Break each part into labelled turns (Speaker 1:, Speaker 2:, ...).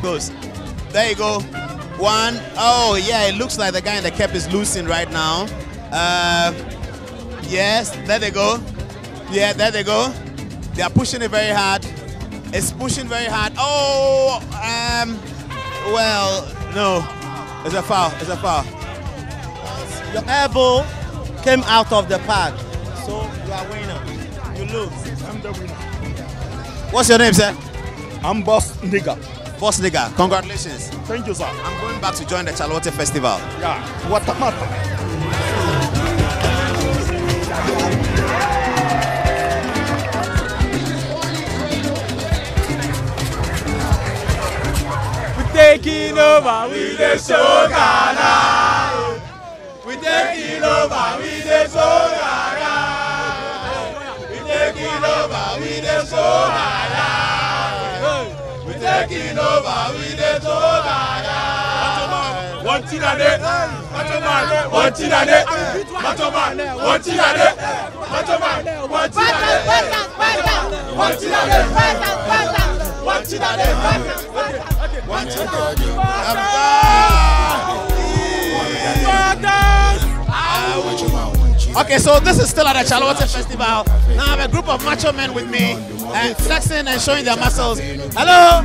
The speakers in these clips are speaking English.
Speaker 1: Goes. There you go. One. Oh, yeah, it looks like the guy in the cap is losing right now. Yes, there they go. Yeah, there they go. They are pushing it very hard. It's pushing very hard. Oh, well, no. It's a foul. It's a foul.
Speaker 2: Your elbow came out of the pad, so you are winner. You lose.
Speaker 3: I'm the winner.
Speaker 1: What's your name, sir?
Speaker 3: I'm Boss Nigga.
Speaker 1: Boss Nigga. Congratulations.
Speaker 3: Thank you, sir.
Speaker 1: I'm going back to join the Chalewote Festival.
Speaker 3: Yeah. What the matter?
Speaker 4: Taking over with the show Ghana. We taking over with the show Ghana. We taking over with the show Ghana. We taking over with the show Ghana. One thing a day, one thing a day, one thing a day, one thing a day, one thing a day, one thing a day.
Speaker 1: Okay, so this is still at the Chalewote Festival. Now I have a group of macho men with me, flexing and showing their muscles. Hello.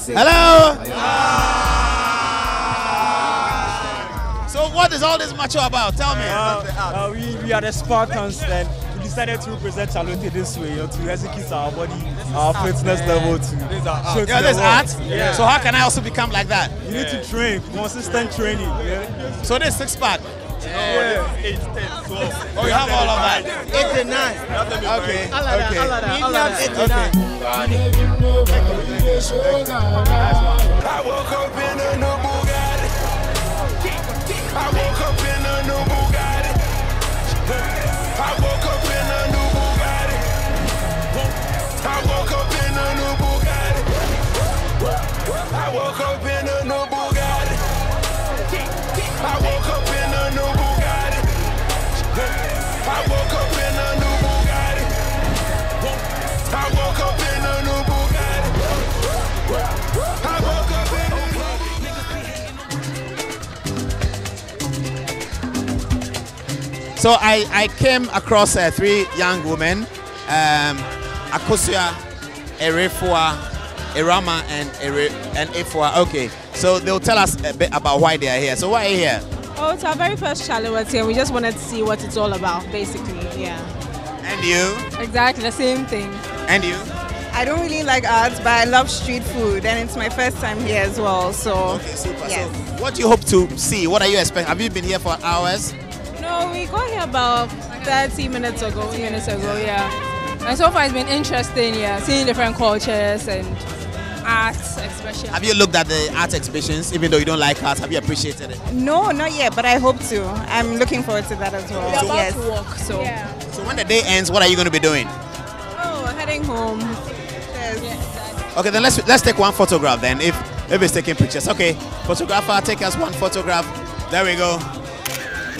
Speaker 1: Hello. So what is all this macho about? Tell me.
Speaker 4: We are the Spartans, and we decided to represent Chalewote this way, to execute our body, our fitness level to show
Speaker 1: Yeah, there's art.
Speaker 4: Yeah.
Speaker 1: So how can I also become like that?
Speaker 4: You need to train, consistent training. Yeah.
Speaker 1: So this 6-pack.
Speaker 4: Yeah.
Speaker 1: Oh, you have all of that.
Speaker 2: 89.
Speaker 1: Okay.
Speaker 5: I woke up in a new Bugatti. I woke up in a new Bugatti. I woke up in a new Bugatti. I woke up in a new Bugatti. I woke up in a new Bugatti. I woke up in a new Bugatti. I woke up in a new Bugatti. I woke up in a new Bugatti. I woke up in a
Speaker 1: So I came across 3 young women, Akosia, Erefua, Erama, and Efua. Okay, so they'll tell us a bit about why they are here. So why are you here?
Speaker 6: Oh, it's our very first Chalewote, and we just wanted to see what it's all about, basically, yeah.
Speaker 1: And you?
Speaker 6: Exactly, the same thing.
Speaker 1: And you?
Speaker 7: I don't really like arts, but I love street food, and it's my first time here as well, so...
Speaker 1: Okay, super.
Speaker 7: Yes.
Speaker 1: So what do you hope to see? What are you expecting? Have you been here for hours?
Speaker 6: No, we got here about 30 minutes ago, yeah. And so far it's been interesting, yeah, seeing different cultures and arts expression.
Speaker 1: Have you looked at the art exhibitions, even though you don't like art? Have you appreciated it?
Speaker 7: No, not yet, but I hope to. I'm looking forward to that as well.
Speaker 6: We're about
Speaker 7: Yes.
Speaker 6: to walk, so... Yeah.
Speaker 1: So when the day ends, what are you going to be doing?
Speaker 6: Oh, heading home.
Speaker 7: Yes.
Speaker 1: Okay, then let's take one photograph then, if it's taking pictures. Okay, photographer, take us one photograph. There we go.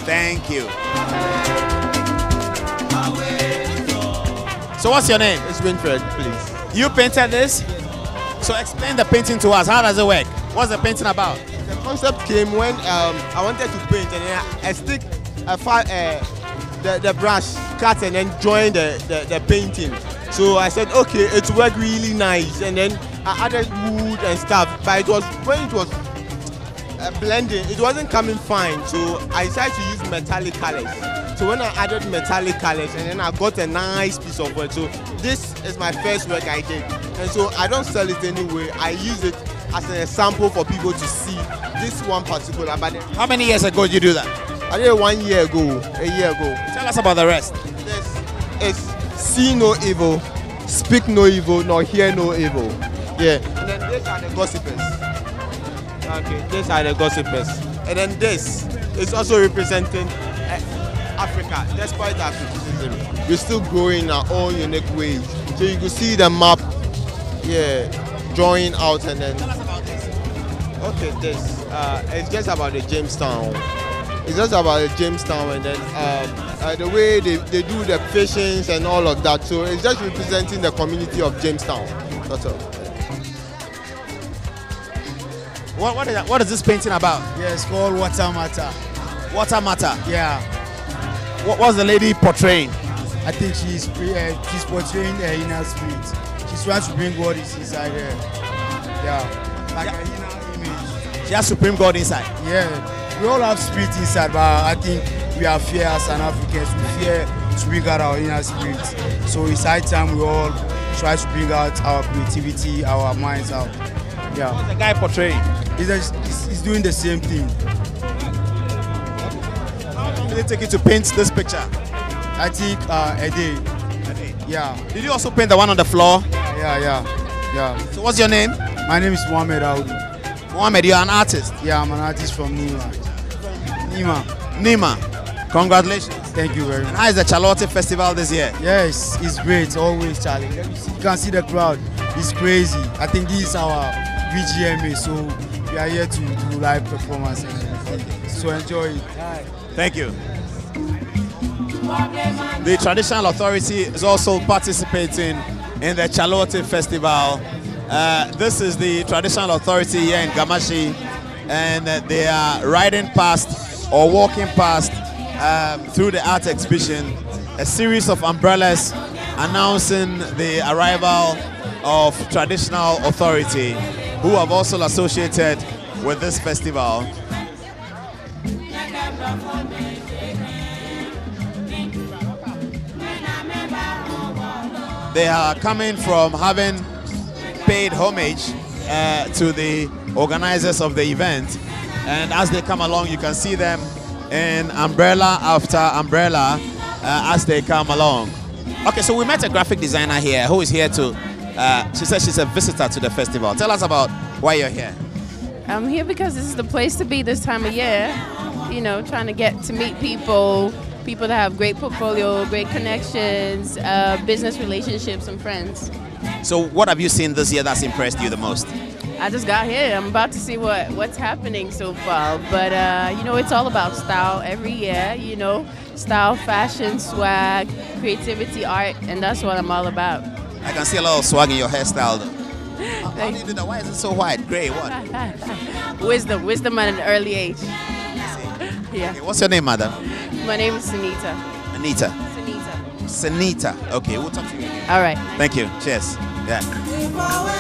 Speaker 1: Thank you. So what's your name?
Speaker 2: It's Winfred, please.
Speaker 1: You painted this? So explain the painting to us. How does it work? What's the painting about?
Speaker 2: The concept came when I wanted to paint, and then I stick the brush, cut, and then join the painting. So I said, okay, it worked really nice, and then I added wood and stuff. But it was when it was blending, it wasn't coming fine. So I decided to use metallic colors. So when I added metallic colors, and then I got a nice piece of work. So this is my first work I did, and so I don't sell it anyway. I use it as an example for people to see this one particular. But
Speaker 1: How many years ago did you do that?
Speaker 2: I did it 1 year ago, a year ago.
Speaker 1: Tell us about the rest.
Speaker 2: This is see no evil, speak no evil, nor hear no evil. Yeah. And then these are the gossipers. Okay, these are the gossipers. And then this is also representing Africa. Despite our criticism, we're still growing in our own unique ways. So you can see the map, yeah, drawing out, and then.
Speaker 1: Tell us about this.
Speaker 2: Okay, this it's just about the Jamestown. It's just about Jamestown, and then the way they do the fishings and all of that. So it's just representing the community of Jamestown. That's all.
Speaker 1: What is this painting about?
Speaker 8: Yeah, it's called Water Matter.
Speaker 1: Water Matter.
Speaker 8: Yeah.
Speaker 1: What was the lady portraying?
Speaker 8: I think she's portraying her inner spirit. She's trying to bring God inside her. Yeah. Like her inner image.
Speaker 1: She has Supreme God inside.
Speaker 8: Yeah. We all have spirit inside, but I think we are fear as an Africans. We fear to bring out our inner spirit. So it's high time we all try to bring out our creativity, our minds out. Yeah.
Speaker 1: What's the guy portraying?
Speaker 8: He's doing the same thing.
Speaker 1: How long did it take you to paint this picture?
Speaker 8: I think a day.
Speaker 1: A day.
Speaker 8: Yeah.
Speaker 1: Did you also paint the one on the floor?
Speaker 8: Yeah.
Speaker 1: So what's your name?
Speaker 8: My name is Mohamed Audu.
Speaker 1: Mohamed, you're an artist.
Speaker 8: Yeah, I'm an artist from Nima.
Speaker 1: Nima. Congratulations.
Speaker 8: Thank you very much.
Speaker 1: And how is the Chalewote festival this year?
Speaker 8: Yes, it's great. Always, Charlie. You can see the crowd. It's crazy. I think this is our VGMA, so we are here to do live performance and everything. So enjoy it.
Speaker 1: Thank you. The Traditional Authority is also participating in the Chalewote Festival. This is the Traditional Authority here in Gamashi, and they are riding past or walking past through the art exhibition, a series of umbrellas announcing the arrival of Traditional Authority, who have also associated with this festival. They are coming from having paid homage to the organizers of the event, and as they come along you can see them in umbrella after umbrella as they come along. Okay, so we met a graphic designer here who is here to, she says she's a visitor to the festival. Tell us about why you're here.
Speaker 9: I'm here because this is the place to be this time of year. You know, trying to get to meet people that have great portfolio, great connections, business relationships, and friends.
Speaker 1: So what have you seen this year that's impressed you the most?
Speaker 9: I just got here. I'm about to see what's happening so far. But, you know, it's all about style every year, you know, style, fashion, swag, creativity, art, and that's what I'm all about.
Speaker 1: I can see a lot of swag in your hairstyle. How do you do that? Why is it so white? Gray, what?
Speaker 9: Wisdom at an early age. Yeah.
Speaker 1: Okay, what's your name, madam?
Speaker 9: My name is Sunita.
Speaker 1: Anita.
Speaker 9: Sunita.
Speaker 1: Sanita. Okay, we'll talk to you again.
Speaker 9: All right.
Speaker 1: Thank you. Cheers. Yeah.
Speaker 10: Baba,